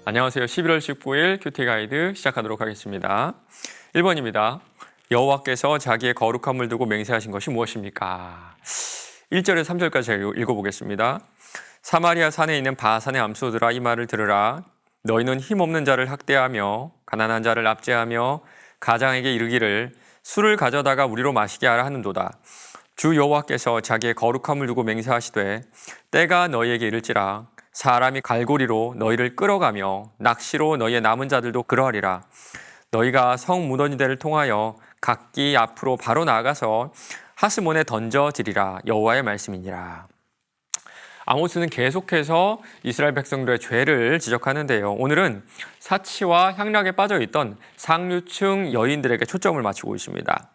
안녕하세요. 11월 19일 큐티 가이드 시작하도록 하겠습니다. 1번입니다. 여호와께서 자기의 거룩함을 두고 맹세하신 것이 무엇입니까? 1절에서 3절까지 읽어보겠습니다. 사마리아 산에 있는 바산의 암소들아 이 말을 들으라. 너희는 힘없는 자를 학대하며 가난한 자를 압제하며 가장에게 이르기를 술을 가져다가 우리로 마시게 하라 하는도다. 주 여호와께서 자기의 거룩함을 두고 맹세하시되 때가 너희에게 이를지라. 사람이 갈고리로 너희를 끌어가며 낚시로 너희의 남은 자들도 그러하리라. 너희가 성 무너진 데를 통하여 각기 앞으로 바로 나아가서 하스몬에 던져지리라. 여호와의 말씀이니라. 아모스는 계속해서 이스라엘 백성들의 죄를 지적하는데요. 오늘은 사치와 향락에 빠져있던 상류층 여인들에게 초점을 맞추고 있습니다.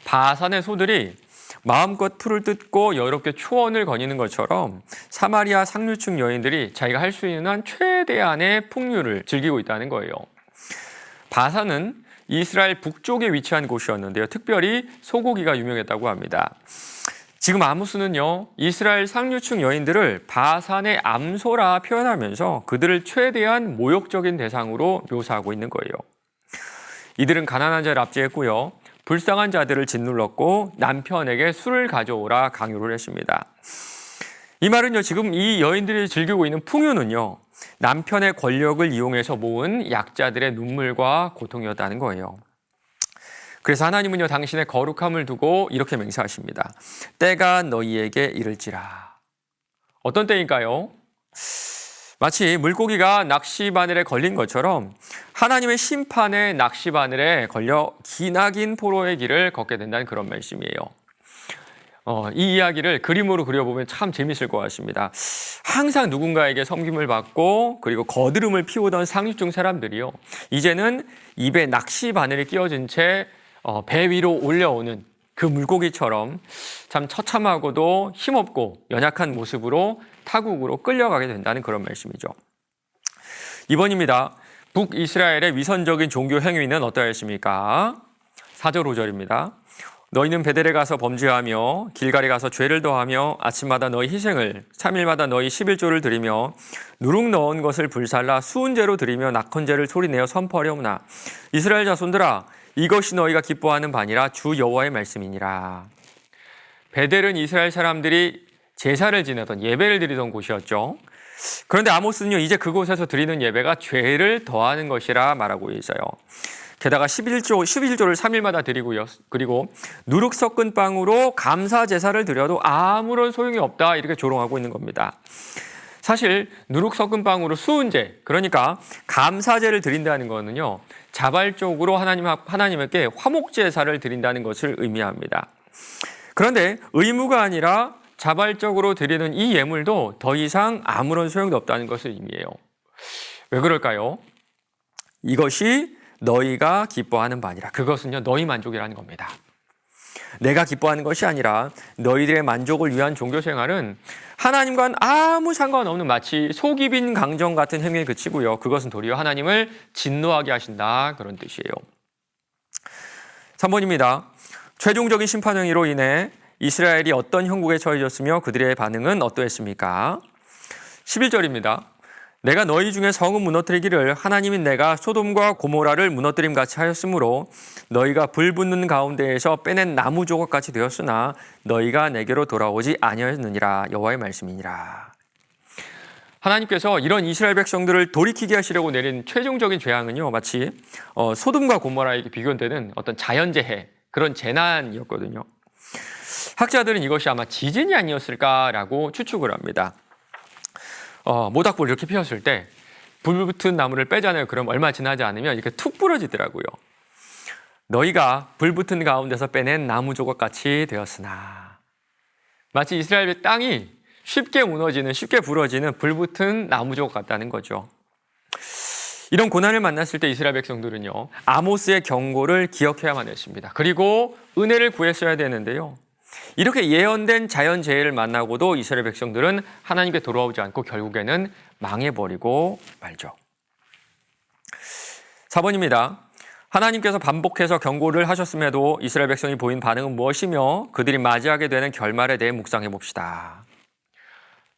바산의 소들이 마음껏 풀을 뜯고 여유롭게 초원을 거니는 것처럼 사마리아 상류층 여인들이 자기가 할 수 있는 한 최대한의 풍류를 즐기고 있다는 거예요. 바산은 이스라엘 북쪽에 위치한 곳이었는데요. 특별히 소고기가 유명했다고 합니다. 지금 아모스는요, 이스라엘 상류층 여인들을 바산의 암소라 표현하면서 그들을 최대한 모욕적인 대상으로 묘사하고 있는 거예요. 이들은 가난한 자를 압제했고요. 불쌍한 자들을 짓눌렀고 남편에게 술을 가져오라 강요를 했습니다. 이 말은요, 지금 이 여인들이 즐기고 있는 풍요는요, 남편의 권력을 이용해서 모은 약자들의 눈물과 고통이었다는 거예요. 그래서 하나님은요, 당신의 거룩함을 두고 이렇게 맹세하십니다. 때가 너희에게 이를지라. 어떤 때일까요? 마치 물고기가 낚시바늘에 걸린 것처럼 하나님의 심판의 낚시바늘에 걸려 기나긴 포로의 길을 걷게 된다는 그런 말씀이에요. 이 이야기를 그림으로 그려보면 참 재밌을 것 같습니다. 항상 누군가에게 섬김을 받고 그리고 거드름을 피우던 상류층 사람들이요, 이제는 입에 낚시바늘이 끼워진 채 배 위로 올려오는 그 물고기처럼 참 처참하고도 힘없고 연약한 모습으로 타국으로 끌려가게 된다는 그런 말씀이죠. 2번입니다. 북이스라엘의 위선적인 종교 행위는 어떠했습니까? 4절 5절입니다. 너희는 베델에 가서 범죄하며 길갈에 가서 죄를 더하며 아침마다 너희 희생을 3일마다 너희 11조를 드리며 누룩 넣은 것을 불살라 수은제로 드리며 낙헌제를 소리내어 선포하려무나 이스라엘 자손들아 이것이 너희가 기뻐하는 바니라. 주 여호와의 말씀이니라. 베델은 이스라엘 사람들이 제사를 지내던 예배를 드리던 곳이었죠. 그런데 아모스는요, 이제 그곳에서 드리는 예배가 죄를 더하는 것이라 말하고 있어요. 게다가 11조를 3일마다 드리고요. 그리고 누룩 섞은 빵으로 감사 제사를 드려도 아무런 소용이 없다, 이렇게 조롱하고 있는 겁니다. 사실 누룩 섞은 빵으로 수은제, 그러니까 감사제를 드린다는 것은요, 자발적으로 하나님께 화목 제사를 드린다는 것을 의미합니다. 그런데 의무가 아니라 자발적으로 드리는 이 예물도 더 이상 아무런 소용도 없다는 것을 의미해요. 왜 그럴까요? 이것이 너희가 기뻐하는 바니라. 그것은요, 너희 만족이라는 겁니다. 내가 기뻐하는 것이 아니라 너희들의 만족을 위한 종교 생활은 하나님과는 아무 상관없는 마치 속이 빈 강정 같은 행위에 그치고요. 그것은 도리어 하나님을 진노하게 하신다, 그런 뜻이에요. 3번입니다. 최종적인 심판 행위로 인해 이스라엘이 어떤 형국에 처해졌으며 그들의 반응은 어떠했습니까? 11절입니다. 내가 너희 중에 성을 무너뜨리기를 하나님인 내가 소돔과 고모라를 무너뜨림 같이 하였으므로 너희가 불 붙는 가운데에서 빼낸 나무 조각같이 되었으나 너희가 내게로 돌아오지 아니하였느니라. 여호와의 말씀이니라. 하나님께서 이런 이스라엘 백성들을 돌이키게 하시려고 내린 최종적인 재앙은요, 마치 소돔과 고모라에게 비교되는 어떤 자연재해, 그런 재난이었거든요. 학자들은 이것이 아마 지진이 아니었을까라고 추측을 합니다. 모닥불을 이렇게 피웠을 때 불 붙은 나무를 빼잖아요. 그럼 얼마 지나지 않으면 이렇게 툭 부러지더라고요. 너희가 불 붙은 가운데서 빼낸 나무 조각같이 되었으나, 마치 이스라엘의 땅이 쉽게 무너지는, 쉽게 부러지는 불 붙은 나무 조각 같다는 거죠. 이런 고난을 만났을 때 이스라엘 백성들은요, 아모스의 경고를 기억해야만 했습니다. 그리고 은혜를 구했어야 되는데요, 이렇게 예언된 자연재해를 만나고도 이스라엘 백성들은 하나님께 돌아오지 않고 결국에는 망해버리고 말죠. 4번입니다. 하나님께서 반복해서 경고를 하셨음에도 이스라엘 백성이 보인 반응은 무엇이며 그들이 맞이하게 되는 결말에 대해 묵상해 봅시다.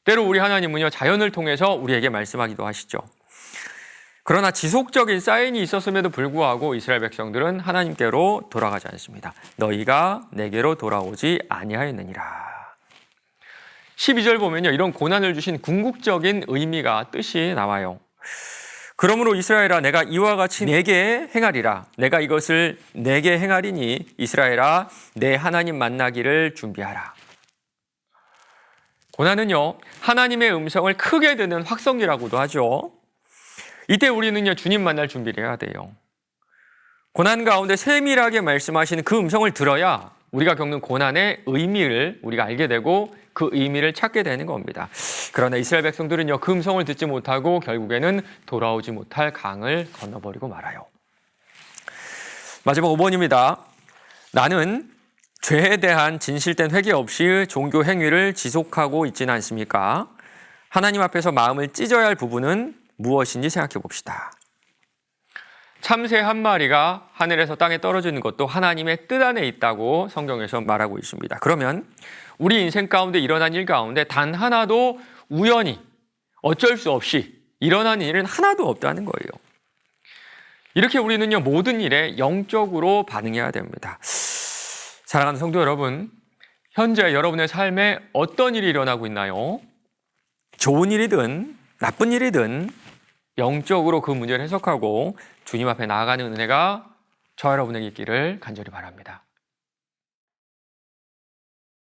때로 우리 하나님은요, 자연을 통해서 우리에게 말씀하기도 하시죠. 그러나 지속적인 사인이 있었음에도 불구하고 이스라엘 백성들은 하나님께로 돌아가지 않습니다. 너희가 내게로 돌아오지 아니하였느니라. 12절 보면요, 이런 고난을 주신 궁극적인 의미가 뜻이 나와요. 그러므로 이스라엘아, 내가 이와 같이 내게 행하리라. 내가 이것을 내게 행하리니 이스라엘아, 내 하나님 만나기를 준비하라. 고난은요, 하나님의 음성을 크게 듣는 확성기라고도 하죠. 이때 우리는요, 주님 만날 준비를 해야 돼요. 고난 가운데 세밀하게 말씀하시는 그 음성을 들어야 우리가 겪는 고난의 의미를 우리가 알게 되고 그 의미를 찾게 되는 겁니다. 그러나 이스라엘 백성들은요, 그 음성을 듣지 못하고 결국에는 돌아오지 못할 강을 건너버리고 말아요. 마지막 5번입니다. 나는 죄에 대한 진실된 회개 없이 종교 행위를 지속하고 있지는 않습니까? 하나님 앞에서 마음을 찢어야 할 부분은 무엇인지 생각해 봅시다. 참새 한 마리가 하늘에서 땅에 떨어지는 것도 하나님의 뜻 안에 있다고 성경에서 말하고 있습니다. 그러면 우리 인생 가운데 일어난 일 가운데 단 하나도 우연히 어쩔 수 없이 일어난 일은 하나도 없다는 거예요. 이렇게 우리는요, 모든 일에 영적으로 반응해야 됩니다. 사랑하는 성도 여러분, 현재 여러분의 삶에 어떤 일이 일어나고 있나요? 좋은 일이든 나쁜 일이든 영적으로 그 문제를 해석하고 주님 앞에 나아가는 은혜가 저 여러분에게 있기를 간절히 바랍니다.